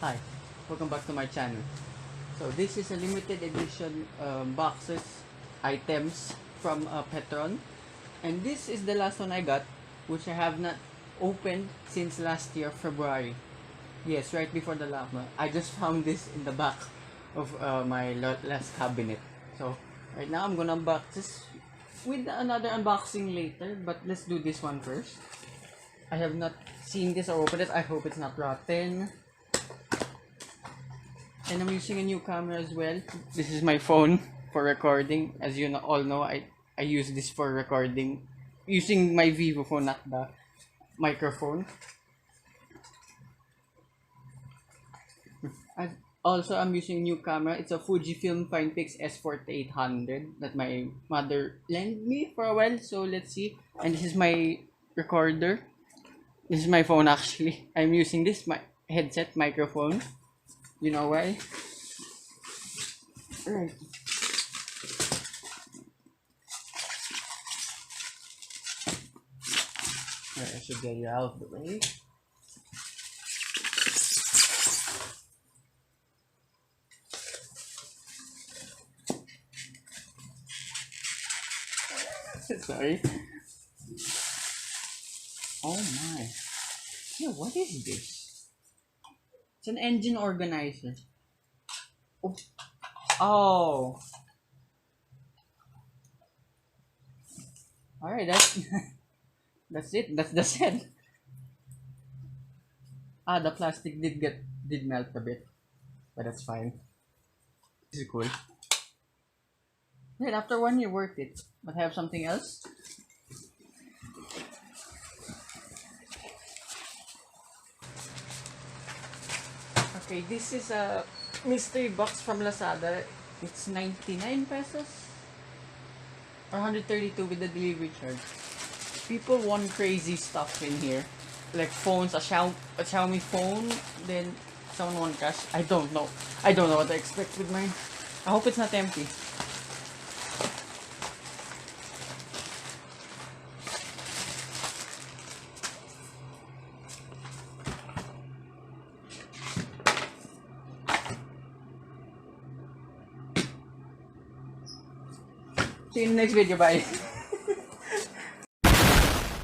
Hi, welcome back to my channel. So this is a limited edition boxes items from Petron, and this is the last one I got, which I have not opened since last year February. Yes, right before the lava. I just found this in the back of my last cabinet. So right now I'm gonna unbox this with another unboxing later, but let's do this one first. I have not seen this or opened it. I hope it's not rotten. And I'm using a new camera as well. This is my phone for recording. As you all know, I use this for recording using my Vivo phone, not the microphone. I'm using a new camera. It's a Fujifilm FinePix S4800 that my mother lent me for a while. So let's see. And this is my recorder. This is my phone actually. I'm using this my headset microphone. You know why? Alright. Alright, I should get you out of the way. Sorry. Oh my. Yeah, what is this? It's an engine organizer. Oh. Oh. Alright, that's that's it. That's the set. The plastic did melt a bit, but that's fine. This is cool. Right, after 1 year, worth it. But I have something else. Okay, this is a mystery box from Lazada. It's 99 pesos or 132 with the delivery charge. People want crazy stuff in here, like phones, a Xiaomi phone. Then someone want cash. I don't know what to expect with mine. I hope it's not empty. See you in the next video. Bye.